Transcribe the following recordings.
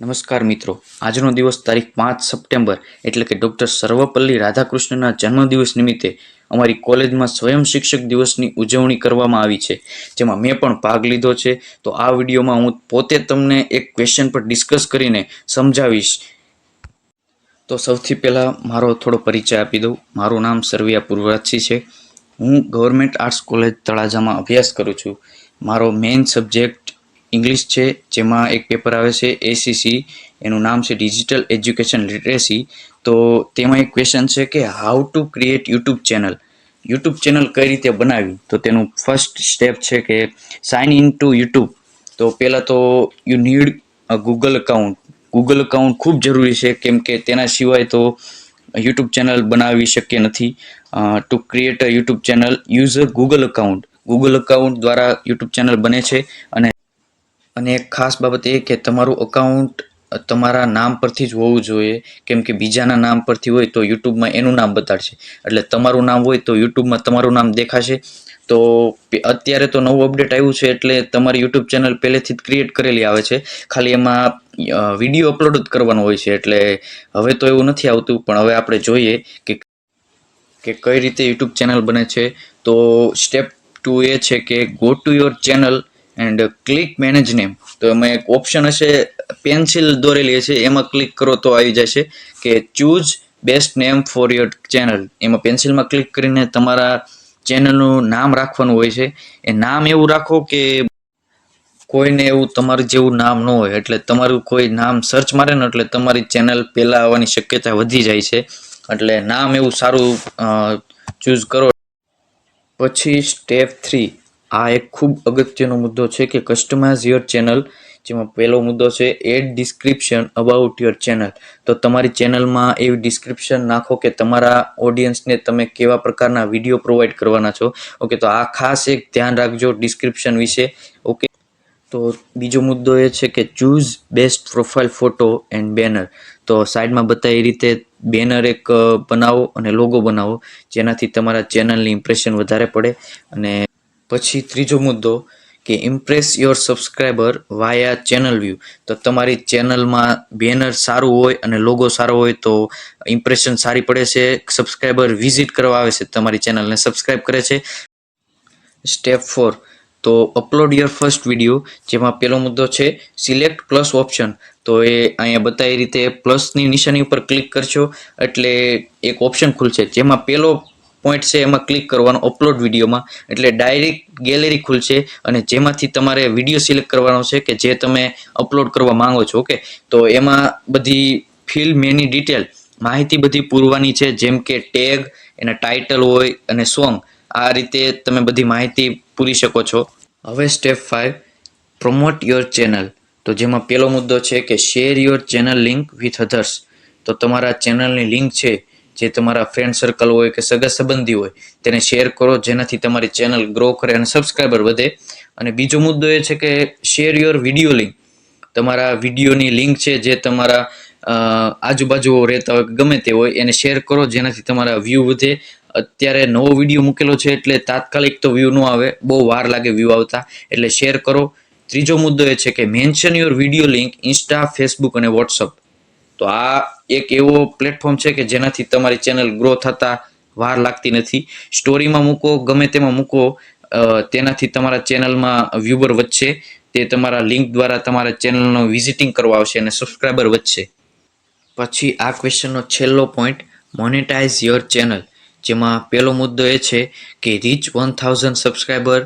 નમસ્કાર મિત્રો, આજનો દિવસ તારીખ 5 સપ્ટેમ્બર એટલે કે ડૉક્ટર સર્વપલ્લી રાધાકૃષ્ણના જન્મદિવસ નિમિત્તે અમારી કોલેજમાં સ્વયં શિક્ષક દિવસની ઉજવણી કરવામાં આવી છે, જેમાં મેં પણ ભાગ લીધો છે. તો આ વિડીયોમાં હું પોતે તમને એક ક્વેશ્ચન પર ડિસ્કસ કરીને સમજાવીશ. તો સૌથી પહેલાં મારો થોડો પરિચય આપી દઉં. મારું નામ સરવૈયા પૂર્વરાજસિંહ છે. હું ગવર્મેન્ટ આર્ટ્સ કોલેજ તળાજામાં અભ્યાસ કરું છું. મારો મેઇન સબ્જેક્ટ ઇંગ્લિશ છે, જેમાં એક પેપર આવે છે ACC, એનું નામ છે ડિજિટલ એજ્યુકેશન લિટરેસી. તો તેમાં એક ક્વેશ્ચન છે કે how to create YouTube channel. YouTube channel કઈ રીતે બનાવી? તો તેનું ફર્સ્ટ સ્ટેપ છે કે સાઇન ઇન ટુ યુટ્યુબ. તો પહેલાં તો you need a Google account. Google account ખૂબ જરૂરી છે, કેમ કે તેના સિવાય તો યુટ્યુબ ચેનલ બનાવી શક્ય નથી. To create a YouTube channel use a Google account. Google account દ્વારા યુટ્યુબ ચેનલ બને છે. અને એક ખાસ બાબત એ કે તમારું અકાઉન્ટ તમારા નામ પરથી જ હોવું જોઈએ, કેમ કે બીજાના નામ પરથી હોય તો યુટ્યુબમાં એનું નામ બતાડશે. એટલે તમારું નામ હોય તો યુટ્યુબમાં તમારું નામ દેખાશે. તો અત્યારે તો નવું અપડેટ આવ્યું છે, એટલે તમારી યુટ્યુબ ચેનલ પહેલેથી જ ક્રિએટ કરેલી આવે છે. ખાલી એમાં વિડીયો અપલોડ જ કરવાનો હોય છે. એટલે હવે તો એવું નથી આવતું, પણ હવે આપણે જોઈએ કે કઈ રીતે યુટ્યુબ ચેનલ બને છે. તો સ્ટેપ 2 એ છે કે go to your channel and click manage name. તો એમાં એક ઓપ્શન હશે, પેન્સિલ દોરેલી હશે, એમાં ક્લિક કરો તો આવી જશે કે choose best name for your channel. એમાં પેન્સિલમાં ક્લિક કરીને તમારા ચેનલનું નામ રાખવાનું હોય છે. એ નામ એવું રાખો કે કોઈને એવું તમારું જેવું નામ ન હોય. એટલે તમારું કોઈ નામ સર્ચ મારે ને એટલે તમારી ચેનલ પહેલાં આવવાની શક્યતા વધી જાય છે. એટલે નામ એવું સારું ચૂઝ કરો. પછી સ્ટેપ 3, આ એક ખૂબ અગત્યનો મુદ્દો છે કે કસ્ટમાઇઝ યોર ચેનલ. જેમાં પહેલો મુદ્દો છે add description about your channel. તો તમારી ચેનલમાં એવી ડિસ્ક્રિપ્શન નાખો કે તમારા ઓડિયન્સને તમે કેવા પ્રકારના વિડીયો પ્રોવાઈડ કરવાના છો. ઓકે, તો આ ખાસ એક ધ્યાન રાખજો ડિસ્ક્રિપ્શન વિશે. ઓકે, તો બીજો મુદ્દો એ છે કે choose best profile photo and banner. તો સાઈડમાં બતાવી એ રીતે બેનર એક બનાવો અને લોગો બનાવો, જેનાથી તમારા ચેનલની ઇમ્પ્રેશન વધારે પડે. અને પછી ત્રીજો મુદ્દો કે Impress your subscriber via channel view. તો તમારી ચેનલમાં બેનર સારું હોય અને લોગો સારો હોય તો ઇમ્પ્રેશન સારી પડે છે. સબસ્ક્રાઈબર વિઝિટ કરવા આવે છે, તમારી ચેનલને સબસ્ક્રાઈબ કરે છે. સ્ટેપ 4, તો અપલોડ યોર ફર્સ્ટ વિડીયો. જેમાં પહેલો મુદ્દો છે સિલેક્ટ પ્લસ ઓપ્શન. તો એ અહીંયા બતાવી રીતે પ્લસની નિશાની ઉપર ક્લિક કરશો એટલે એક ઓપ્શન ખુલશે, જેમાં પહેલો પોઈન્ટ છે એમાં ક્લિક કરવાનો અપલોડ વિડીયોમાં. એટલે ડાયરેક્ટ ગેલેરી ખુલશે અને જેમાંથી તમારે વિડીયો સિલેક્ટ કરવાનો છે કે જે તમે અપલોડ કરવા માંગો છો. ઓકે, તો એમાં બધી ફિલ મેની ડિટેલ માહિતી બધી પૂરવાની છે, જેમ કે ટેગ, એના ટાઇટલ હોય અને સોંગ. આ રીતે તમે બધી માહિતી પૂરી શકો છો. હવે સ્ટેપ 5, પ્રમોટ યોર ચેનલ. તો જેમાં પહેલો મુદ્દો છે કે share your channel link with others. તો તમારા ચેનલની લિંક છે, જે તમારા ફ્રેન્ડ સર્કલ હોય કે સગા સંબંધી હોય, તેને શેર કરો, જેનાથી તમારી ચેનલ ગ્રો કરે અને સબસ્ક્રાઈબર વધે. અને બીજો મુદ્દો એ છે કે શેર યોર વિડીયો લિંક. તમારા વિડીયોની લિંક છે, જે તમારા આજુબાજુ રહેતા હોય ગમે તે હોય, એને શેર કરો, જેનાથી તમારા વ્યૂ વધે. અત્યારે નવો વિડીયો મૂકેલો છે એટલે તાત્કાલિક તો વ્યૂ ન આવે, બહુ વાર લાગે વ્યૂ આવતા, એટલે શેર કરો. ત્રીજો મુદ્દો એ છે કે mention your video link Insta, Facebook અને વોટ્સઅપ. તો આ એક એવો પ્લેટફોર્મ છે કે જેનાથી તમારી ચેનલ ગ્રો થતા વાર લાગતી નથી. સ્ટોરીમાં મૂકો, ગમે તેમાં મૂકો, તેનાથી તમારા ચેનલમાં વ્યુવર વધશે. તે તમારા લિંક દ્વારા તમારા ચેનલનો વિઝિટિંગ કરવા આવશે અને સબસ્ક્રાઈબર વધશે. પછી આ ક્વેશ્ચનનો છેલ્લો પોઈન્ટ, મોનેટાઇઝ યોર ચેનલ. જેમાં પહેલો મુદ્દો એ છે કે રીચ 1000 સબસ્ક્રાઈબર.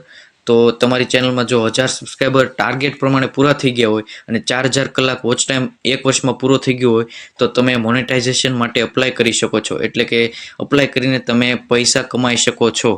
તો તમારી ચેનલમાં જો 1000 સબસ્ક્રાઈબર ટાર્ગેટ પ્રમાણે પૂરા થઈ ગયા હોય અને 4000 કલાક વોચ ટાઈમ એક વર્ષમાં પૂરો થઈ ગયો હોય તો તમે મોનેટાઇઝેશન માટે અપ્લાય કરી શકો છો. એટલે કે અપ્લાય કરીને તમે પૈસા કમાઈ શકો છો.